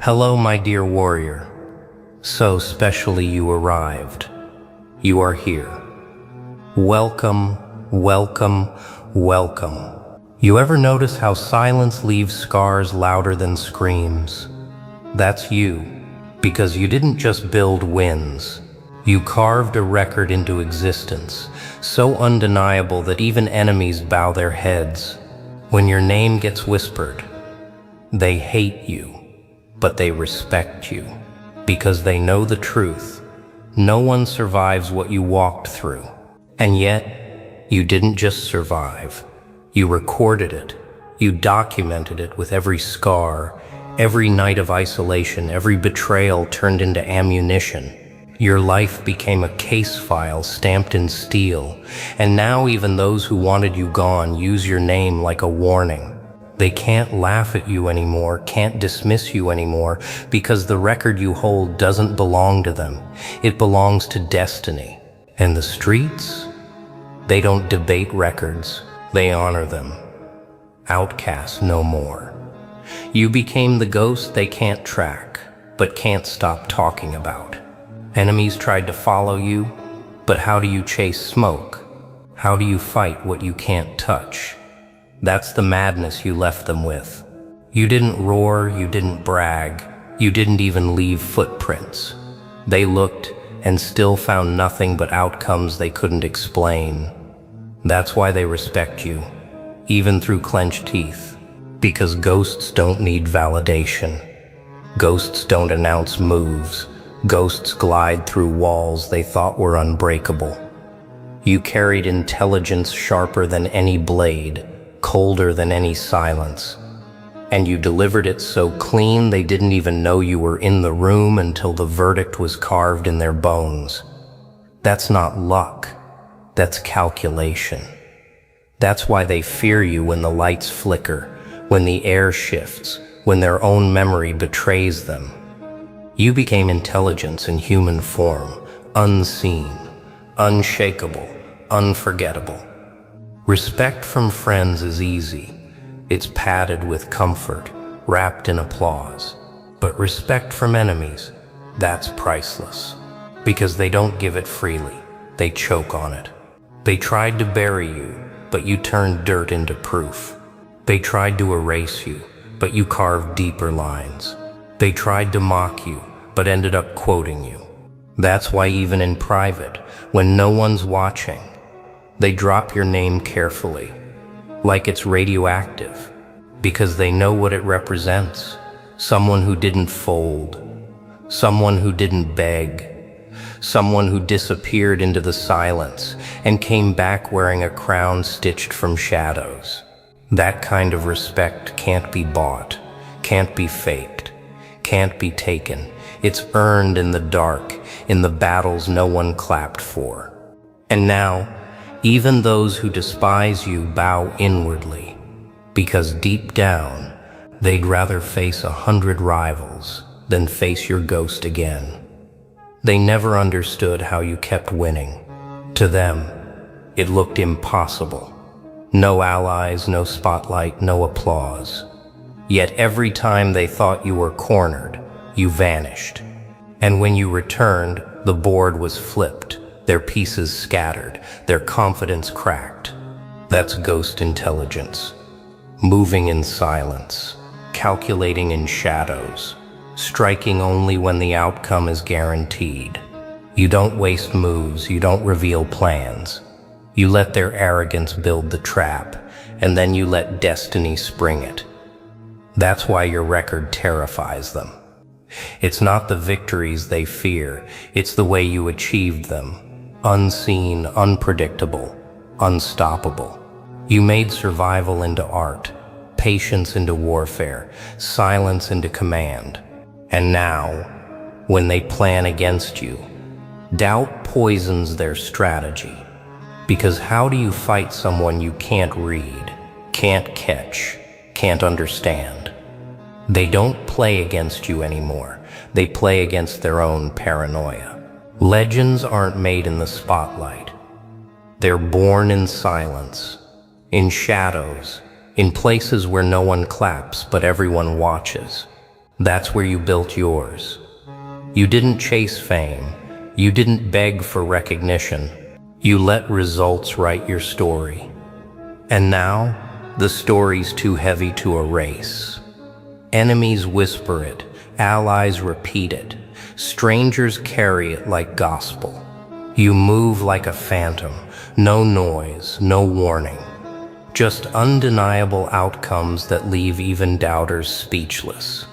Hello, my dear warrior. So specially you arrived. You are here. Welcome, welcome, welcome. You ever notice how silence leaves scars louder than screams? That's you, because you didn't just build wins. You carved a record into existence, so undeniable that even enemies bow their heads. When your name gets whispered, they hate you. But they respect you, because they know the truth. No one survives what you walked through. And yet, you didn't just survive. You recorded it. You documented it with every scar, every night of isolation, every betrayal turned into ammunition. Your life became a case file stamped in steel, and now even those who wanted you gone use your name like a warning. They can't laugh at you anymore, can't dismiss you anymore, because the record you hold doesn't belong to them. It belongs to destiny. And the streets? They don't debate records, they honor them. Outcast no more. You became the ghost they can't track, but can't stop talking about. Enemies tried to follow you, but how do you chase smoke? How do you fight what you can't touch? That's the madness you left them with. You didn't roar, you didn't brag, you didn't even leave footprints. They looked and still found nothing but outcomes they couldn't explain. That's why they respect you, even through clenched teeth. Because ghosts don't need validation. Ghosts don't announce moves. Ghosts glide through walls they thought were unbreakable. You carried intelligence sharper than any blade, colder than any silence. And you delivered it so clean they didn't even know you were in the room until the verdict was carved in their bones. That's not luck. That's calculation. That's why they fear you when the lights flicker, when the air shifts, when their own memory betrays them. You became intelligence in human form, unseen, unshakable, unforgettable. Respect from friends is easy. It's padded with comfort, wrapped in applause. But respect from enemies, that's priceless. Because they don't give it freely, they choke on it. They tried to bury you, but you turned dirt into proof. They tried to erase you, but you carved deeper lines. They tried to mock you, but ended up quoting you. That's why even in private, when no one's watching, they drop your name carefully, like it's radioactive, because they know what it represents. Someone who didn't fold, someone who didn't beg, someone who disappeared into the silence and came back wearing a crown stitched from shadows. That kind of respect can't be bought, can't be faked, can't be taken. It's earned in the dark, in the battles no one clapped for. And now, even those who despise you bow inwardly, because deep down, they'd rather face 100 rivals than face your ghost again. They never understood how you kept winning. To them, it looked impossible. No allies, no spotlight, no applause. Yet every time they thought you were cornered, you vanished. And when you returned, the board was flipped. Their pieces scattered, their confidence cracked. That's ghost intelligence. Moving in silence, calculating in shadows, striking only when the outcome is guaranteed. You don't waste moves, you don't reveal plans. You let their arrogance build the trap, and then you let destiny spring it. That's why your record terrifies them. It's not the victories they fear, it's the way you achieved them. Unseen, unpredictable, unstoppable. You made survival into art, patience into warfare, silence into command. And now, when they plan against you, doubt poisons their strategy. Because how do you fight someone you can't read, can't catch, can't understand? They don't play against you anymore. They play against their own paranoia. Legends aren't made in the spotlight. They're born in silence, in shadows, in places where no one claps but everyone watches. That's where you built yours. You didn't chase fame. You didn't beg for recognition. You let results write your story. And now, the story's too heavy to erase. Enemies whisper it, allies repeat it, strangers carry it like gospel. You move like a phantom, no noise, no warning. Just undeniable outcomes that leave even doubters speechless.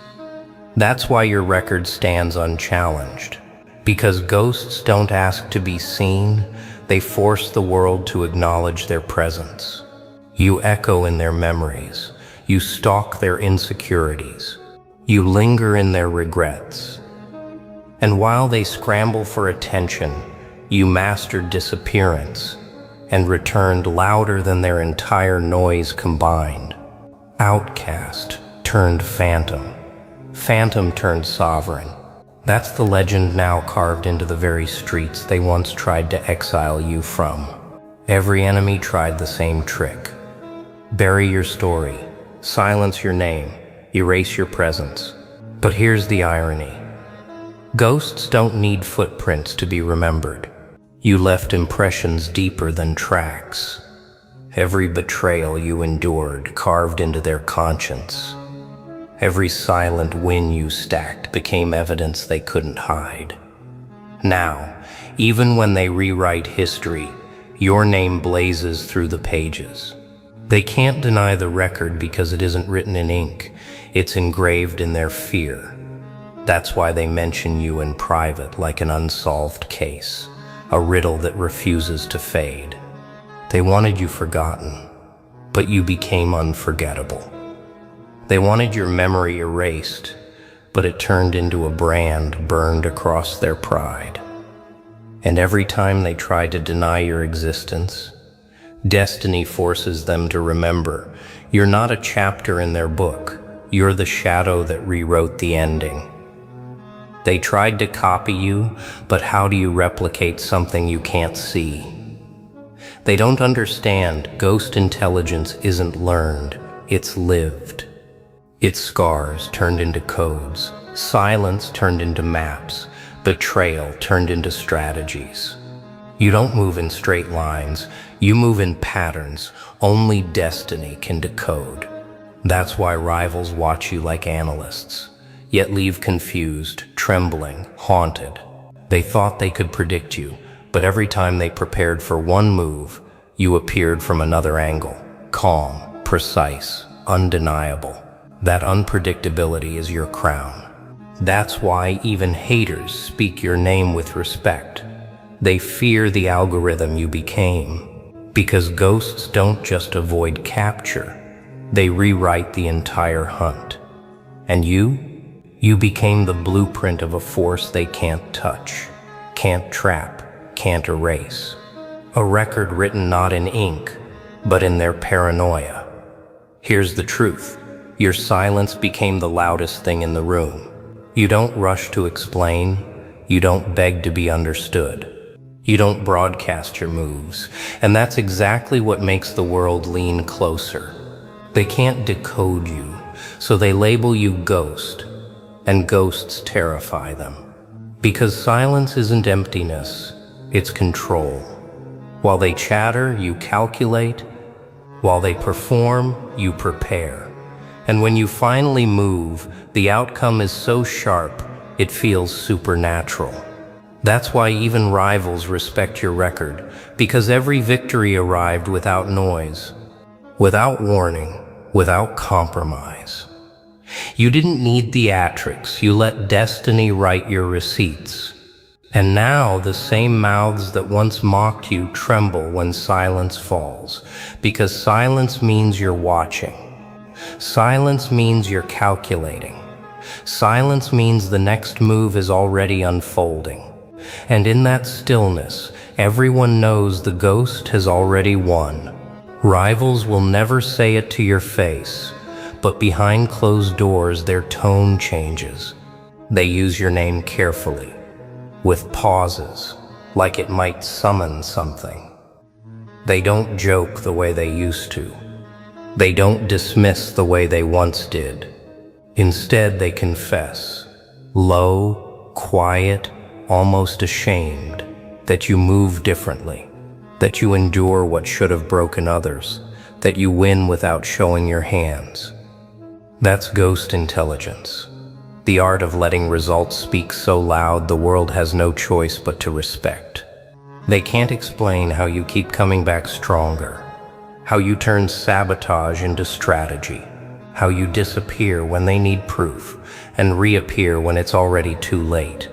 That's why your record stands unchallenged. Because ghosts don't ask to be seen, they force the world to acknowledge their presence. You echo in their memories. You stalk their insecurities. You linger in their regrets. And while they scramble for attention, you mastered disappearance and returned louder than their entire noise combined. Outcast turned phantom. Phantom turned sovereign. That's the legend now carved into the very streets they once tried to exile you from. Every enemy tried the same trick. Bury your story, silence your name, erase your presence. But here's the irony. Ghosts don't need footprints to be remembered. You left impressions deeper than tracks. Every betrayal you endured carved into their conscience. Every silent win you stacked became evidence they couldn't hide. Now, even when they rewrite history, your name blazes through the pages. They can't deny the record because it isn't written in ink. It's engraved in their fear. That's why they mention you in private like an unsolved case, a riddle that refuses to fade. They wanted you forgotten, but you became unforgettable. They wanted your memory erased, but it turned into a brand burned across their pride. And every time they try to deny your existence, destiny forces them to remember you're not a chapter in their book, you're the shadow that rewrote the ending. They tried to copy you, but how do you replicate something you can't see? They don't understand ghost intelligence isn't learned, it's lived. Its scars turned into codes, silence turned into maps, betrayal turned into strategies. You don't move in straight lines, you move in patterns only destiny can decode. That's why rivals watch you like analysts, yet leave confused, trembling, haunted. They thought they could predict you, but every time they prepared for one move, you appeared from another angle, calm, precise, undeniable. That unpredictability is your crown. That's why even haters speak your name with respect. They fear the algorithm you became. Because ghosts don't just avoid capture, they rewrite the entire hunt. And you became the blueprint of a force they can't touch, can't trap, can't erase. A record written not in ink, but in their paranoia. Here's the truth. Your silence became the loudest thing in the room. You don't rush to explain. You don't beg to be understood. You don't broadcast your moves. And that's exactly what makes the world lean closer. They can't decode you, so they label you ghost. And ghosts terrify them. Because silence isn't emptiness, it's control. While they chatter, you calculate. While they perform, you prepare. And when you finally move, the outcome is so sharp, it feels supernatural. That's why even rivals respect your record, because every victory arrived without noise, without warning, without compromise. You didn't need theatrics, you let destiny write your receipts. And now the same mouths that once mocked you tremble when silence falls, because silence means you're watching. Silence means you're calculating. Silence means the next move is already unfolding. And in that stillness, everyone knows the ghost has already won. Rivals will never say it to your face, but behind closed doors their tone changes. They use your name carefully, with pauses, like it might summon something. They don't joke the way they used to. They don't dismiss the way they once did. Instead, they confess, low, quiet, almost ashamed, that you move differently, that you endure what should have broken others, that you win without showing your hands. That's ghost intelligence. The art of letting results speak so loud the world has no choice but to respect. They can't explain how you keep coming back stronger, how you turn sabotage into strategy, how you disappear when they need proof and reappear when it's already too late.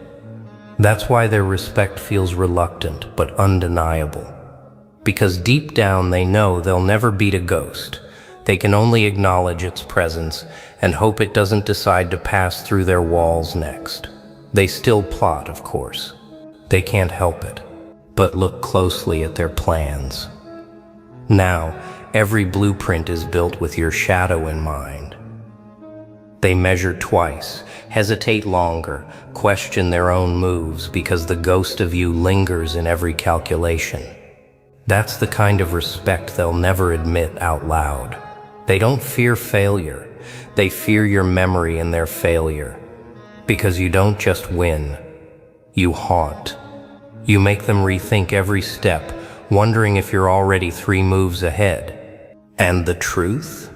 That's why their respect feels reluctant but undeniable. Because deep down they know they'll never beat a ghost. They can only acknowledge its presence and hope it doesn't decide to pass through their walls next. They still plot, of course. They can't help it. But look closely at their plans. Now, every blueprint is built with your shadow in mind. They measure twice, hesitate longer, question their own moves because the ghost of you lingers in every calculation. That's the kind of respect they'll never admit out loud. They don't fear failure. They fear your memory in their failure. Because you don't just win, you haunt. You make them rethink every step, wondering if you're already 3 moves ahead. And the truth?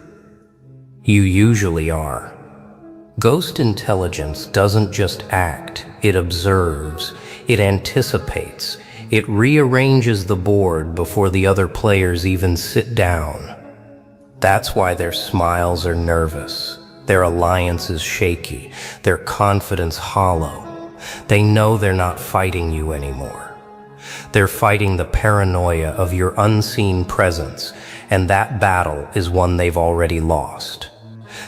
You usually are. Ghost intelligence doesn't just act, it observes, it anticipates, it rearranges the board before the other players even sit down. That's why their smiles are nervous, their alliance is shaky, their confidence hollow. They know they're not fighting you anymore. They're fighting the paranoia of your unseen presence, and that battle is one they've already lost.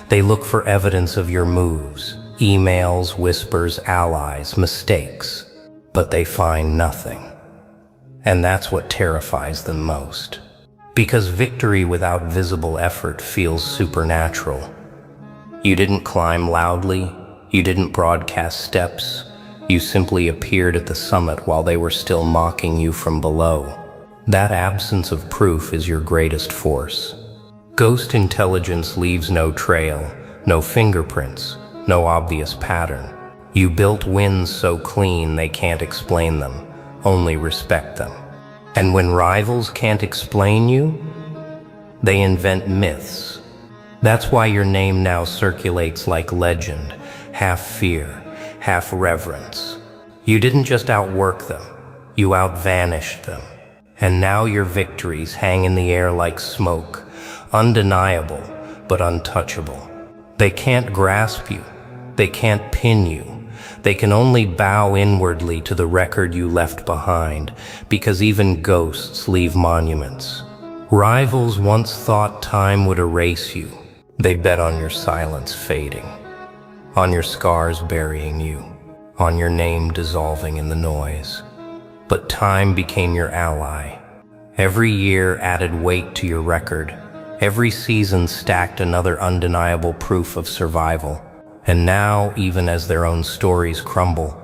They look for evidence of your moves, emails, whispers, allies, mistakes, but they find nothing. And that's what terrifies them most. Because victory without visible effort feels supernatural. You didn't climb loudly, you didn't broadcast steps, you simply appeared at the summit while they were still mocking you from below. That absence of proof is your greatest force. Ghost intelligence leaves no trail, no fingerprints, no obvious pattern. You built wins so clean they can't explain them, only respect them. And when rivals can't explain you, they invent myths. That's why your name now circulates like legend, half fear, half reverence. You didn't just outwork them, you outvanished them. And now your victories hang in the air like smoke, undeniable but untouchable. They can't grasp you, they can't pin you. They can only bow inwardly to the record you left behind, because even ghosts leave monuments. Rivals once thought time would erase you. They bet on your silence fading, on your scars burying you, on your name dissolving in the noise. But time became your ally. Every year added weight to your record. Every season stacked another undeniable proof of survival. And now, even as their own stories crumble,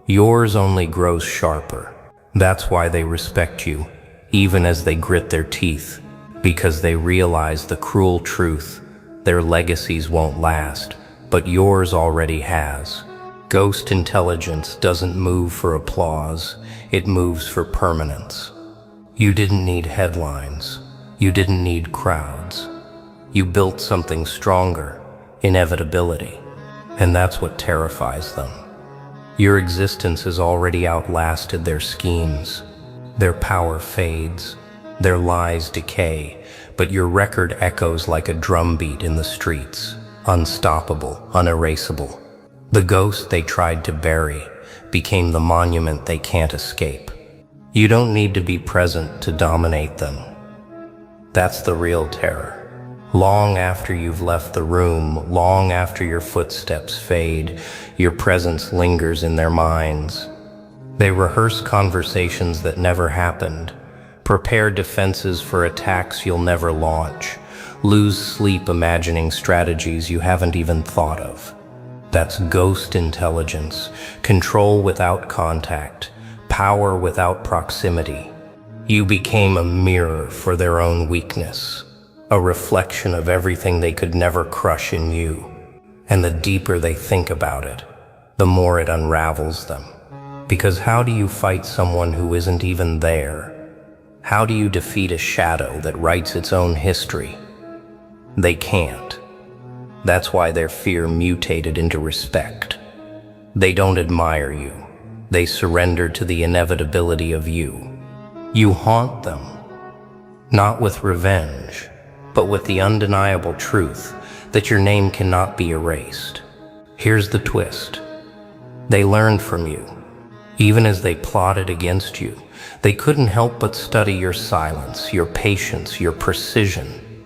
yours only grows sharper. That's why they respect you, even as they grit their teeth, because they realize the cruel truth. Their legacies won't last, but yours already has. Ghost intelligence doesn't move for applause, it moves for permanence. You didn't need headlines. You didn't need crowds. You built something stronger, inevitability. And that's what terrifies them. Your existence has already outlasted their schemes. Their power fades, their lies decay, but your record echoes like a drumbeat in the streets, unstoppable, unerasable. The ghost they tried to bury became the monument they can't escape. You don't need to be present to dominate them. That's the real terror. Long after you've left the room, long after your footsteps fade, your presence lingers in their minds. They rehearse conversations that never happened, prepare defenses for attacks you'll never launch, lose sleep imagining strategies you haven't even thought of. That's ghost intelligence, control without contact, power without proximity. You became a mirror for their own weakness. A reflection of everything they could never crush in you. And the deeper they think about it, the more it unravels them. Because how do you fight someone who isn't even there? How do you defeat a shadow that writes its own history? They can't. That's why their fear mutated into respect. They don't admire you. They surrender to the inevitability of you. You haunt them, not with revenge, but with the undeniable truth that your name cannot be erased. Here's the twist. They learned from you. Even as they plotted against you, they couldn't help but study your silence, your patience, your precision.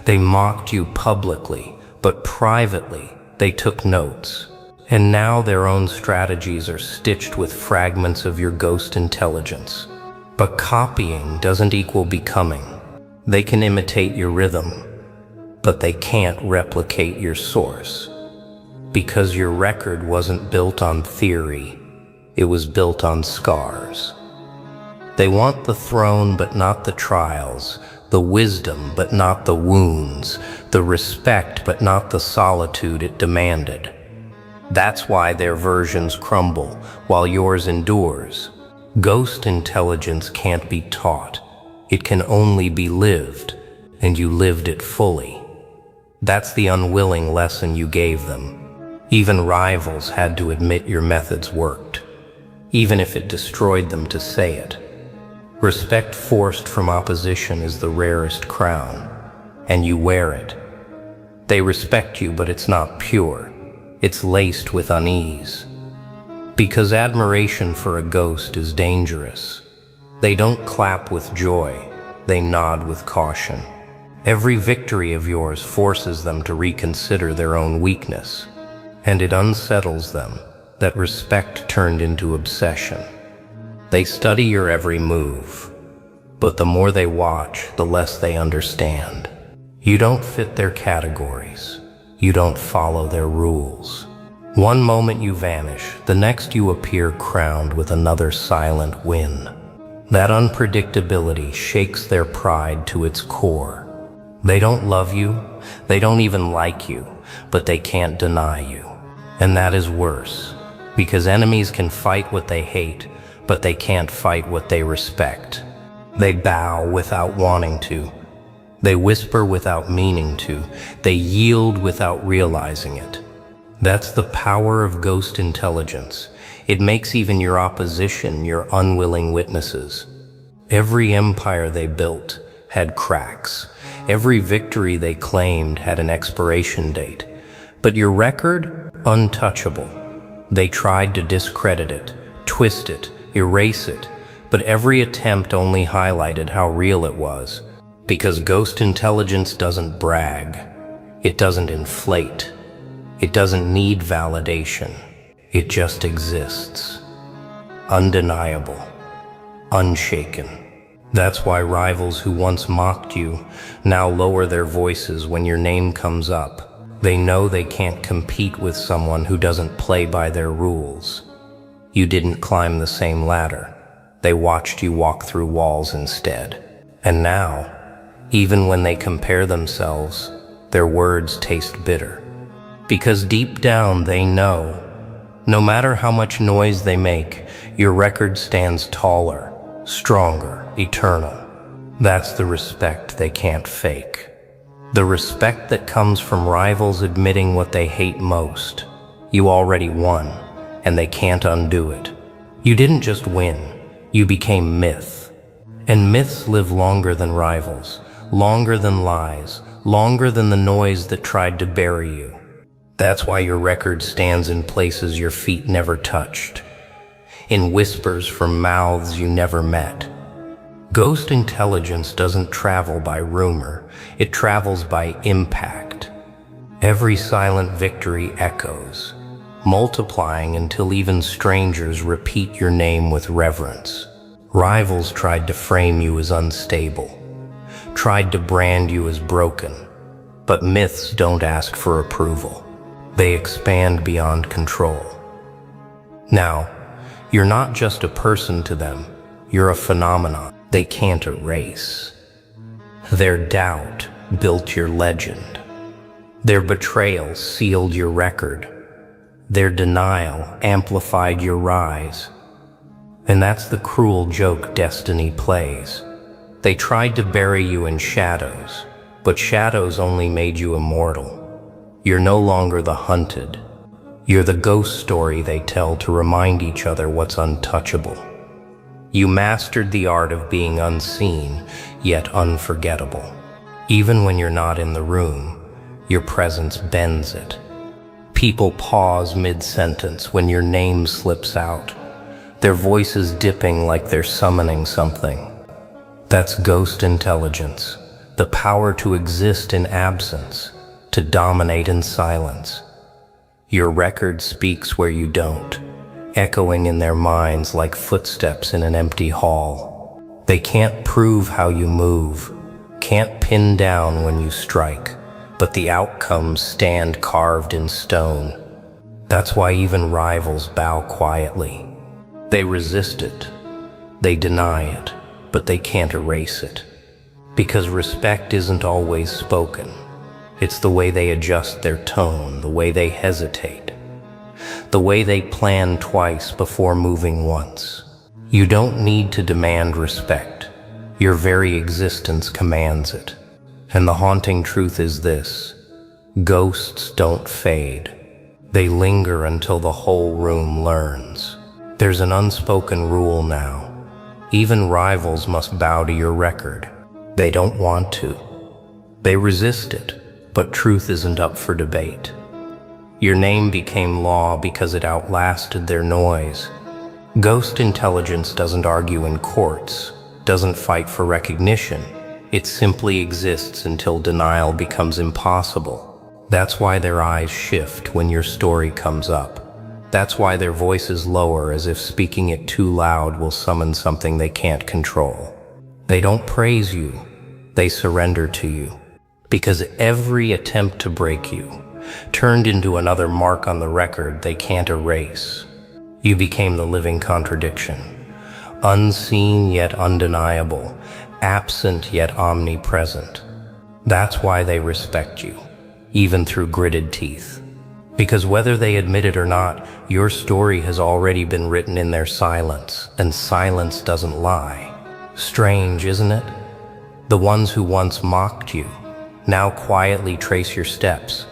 They mocked you publicly, but privately, they took notes. And now their own strategies are stitched with fragments of your ghost intelligence. But copying doesn't equal becoming. They can imitate your rhythm, but they can't replicate your source. Because your record wasn't built on theory, it was built on scars. They want the throne but not the trials, the wisdom but not the wounds, the respect but not the solitude it demanded. That's why their versions crumble while yours endures. Ghost intelligence can't be taught. It can only be lived, and you lived it fully. That's the unwilling lesson you gave them. Even rivals had to admit your methods worked, even if it destroyed them to say it. Respect forced from opposition is the rarest crown, and you wear it. They respect you, but it's not pure. It's laced with unease. Because admiration for a ghost is dangerous. They don't clap with joy, they nod with caution. Every victory of yours forces them to reconsider their own weakness, and it unsettles them that respect turned into obsession. They study your every move, but the more they watch, the less they understand. You don't fit their categories. You don't follow their rules. One moment you vanish, the next you appear crowned with another silent win. That unpredictability shakes their pride to its core. They don't love you, they don't even like you, but they can't deny you. And that is worse, because enemies can fight what they hate, but they can't fight what they respect. They bow without wanting to. They whisper without meaning to. They yield without realizing it. That's the power of ghost intelligence. It makes even your opposition your unwilling witnesses. Every empire they built had cracks. Every victory they claimed had an expiration date. But your record? Untouchable. They tried to discredit it, twist it, erase it, but every attempt only highlighted how real it was. Because ghost intelligence doesn't brag. It doesn't inflate. It doesn't need validation. It just exists. Undeniable. Unshaken. That's why rivals who once mocked you now lower their voices when your name comes up. They know they can't compete with someone who doesn't play by their rules. You didn't climb the same ladder. They watched you walk through walls instead. And now, even when they compare themselves, their words taste bitter. Because deep down they know, no matter how much noise they make, your record stands taller, stronger, eternal. That's the respect they can't fake. The respect that comes from rivals admitting what they hate most. You already won, and they can't undo it. You didn't just win, you became myth. And myths live longer than rivals. Longer than lies, longer than the noise that tried to bury you. That's why your record stands in places your feet never touched, in whispers from mouths you never met. Ghost intelligence doesn't travel by rumor, it travels by impact. Every silent victory echoes, multiplying until even strangers repeat your name with reverence. Rivals tried to frame you as unstable, tried to brand you as broken, but myths don't ask for approval. They expand beyond control. Now, you're not just a person to them, you're a phenomenon they can't erase. Their doubt built your legend. Their betrayal sealed your record. Their denial amplified your rise. And that's the cruel joke destiny plays. They tried to bury you in shadows, but shadows only made you immortal. You're no longer the hunted. You're the ghost story they tell to remind each other what's untouchable. You mastered the art of being unseen, yet unforgettable. Even when you're not in the room, your presence bends it. People pause mid-sentence when your name slips out, their voices dipping like they're summoning something. That's ghost intelligence, the power to exist in absence, to dominate in silence. Your record speaks where you don't, echoing in their minds like footsteps in an empty hall. They can't prove how you move, can't pin down when you strike, but the outcomes stand carved in stone. That's why even rivals bow quietly. They resist it, they deny it, but they can't erase it. Because respect isn't always spoken. It's the way they adjust their tone, the way they hesitate, the way they plan twice before moving once. You don't need to demand respect. Your very existence commands it. And the haunting truth is this: ghosts don't fade. They linger until the whole room learns. There's an unspoken rule now. Even rivals must bow to your record. They don't want to. They resist it. But truth isn't up for debate. Your name became law because it outlasted their noise. Ghost intelligence doesn't argue in courts, doesn't fight for recognition. It simply exists until denial becomes impossible. That's why their eyes shift when your story comes up. That's why their voices lower, as if speaking it too loud will summon something they can't control. They don't praise you, they surrender to you. Because every attempt to break you turned into another mark on the record they can't erase. You became the living contradiction, unseen yet undeniable, absent yet omnipresent. That's why they respect you, even through gritted teeth. Because whether they admit it or not, your story has already been written in their silence, and silence doesn't lie. Strange, isn't it? The ones who once mocked you now quietly trace your steps.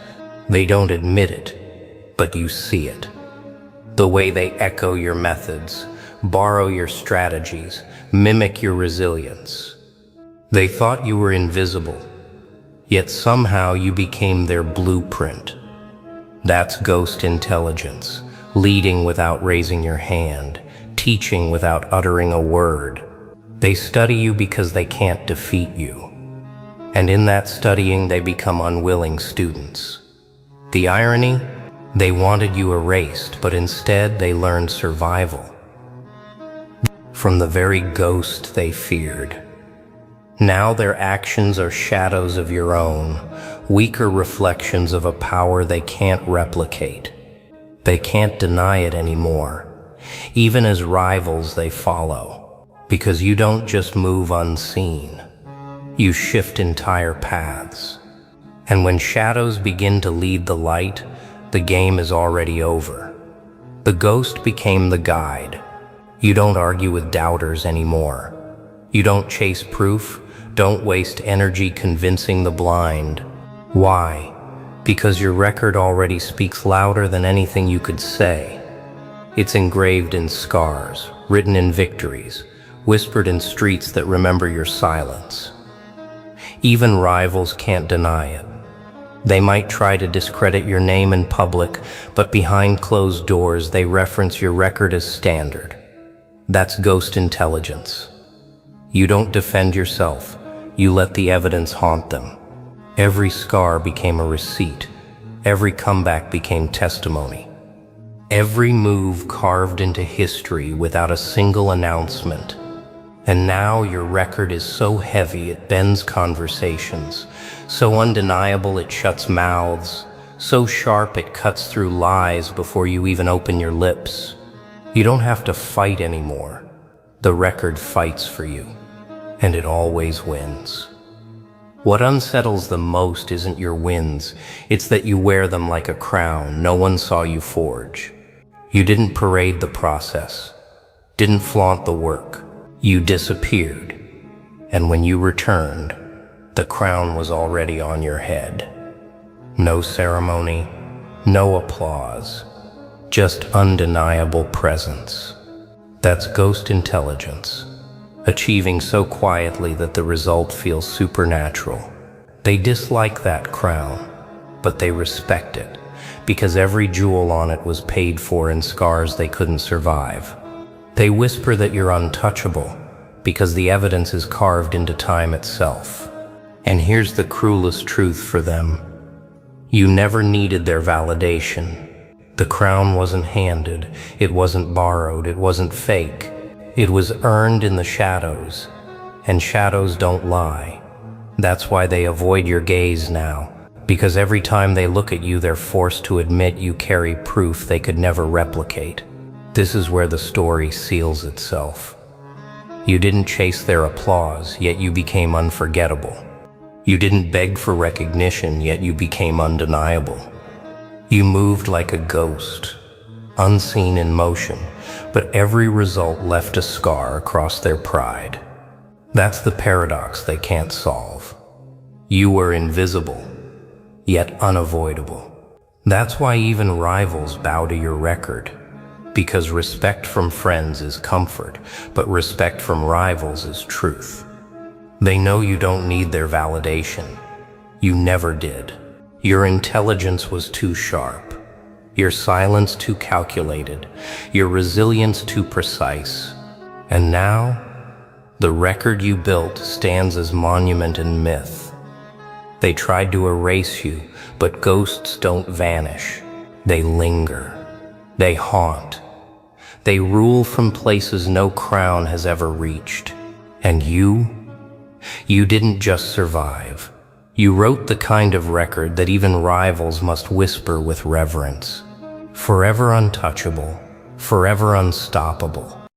They don't admit it, but you see it. The way they echo your methods, borrow your strategies, mimic your resilience. They thought you were invisible, yet somehow you became their blueprint. That's ghost intelligence, leading without raising your hand, teaching without uttering a word. They study you because they can't defeat you. And in that studying, they become unwilling students. The irony? They wanted you erased, but instead they learned survival from the very ghost they feared. Now their actions are shadows of your own, weaker reflections of a power they can't replicate. They can't deny it anymore. Even as rivals, they follow, because you don't just move unseen. You shift entire paths. And when shadows begin to lead the light, the game is already over. The ghost became the guide. You don't argue with doubters anymore. You don't chase proof, don't waste energy convincing the blind. Why? Because your record already speaks louder than anything you could say. It's engraved in scars, written in victories, whispered in streets that remember your silence. Even rivals can't deny it. They might try to discredit your name in public, but behind closed doors they reference your record as standard. That's ghost intelligence. You don't defend yourself, you let the evidence haunt them. Every scar became a receipt. Every comeback became testimony. Every move carved into history without a single announcement. And now your record is so heavy it bends conversations, so undeniable it shuts mouths, so sharp it cuts through lies before you even open your lips. You don't have to fight anymore. The record fights for you, and it always wins. What unsettles the most isn't your wins, it's that you wear them like a crown no one saw you forge. You didn't parade the process, didn't flaunt the work. You disappeared, and when you returned, the crown was already on your head. No ceremony, no applause, just undeniable presence. That's ghost intelligence, achieving so quietly that the result feels supernatural. They dislike that crown, but they respect it, because every jewel on it was paid for in scars they couldn't survive. They whisper that you're untouchable, because the evidence is carved into time itself. And here's the cruelest truth for them. You never needed their validation. The crown wasn't handed, it wasn't borrowed, it wasn't fake. It was earned in the shadows, and shadows don't lie. That's why they avoid your gaze now, because every time they look at you, they're forced to admit you carry proof they could never replicate. This is where the story seals itself. You didn't chase their applause, yet you became unforgettable. You didn't beg for recognition, yet you became undeniable. You moved like a ghost, unseen in motion, but every result left a scar across their pride. That's the paradox they can't solve. You were invisible, yet unavoidable. That's why even rivals bow to your record, because respect from friends is comfort, but respect from rivals is truth. They know you don't need their validation. You never did. Your intelligence was too sharp. Your silence too calculated, your resilience too precise. And now, the record you built stands as monument and myth. They tried to erase you, but ghosts don't vanish. They linger. They haunt. They rule from places no crown has ever reached. And you didn't just survive. You wrote the kind of record that even rivals must whisper with reverence. Forever untouchable, forever unstoppable.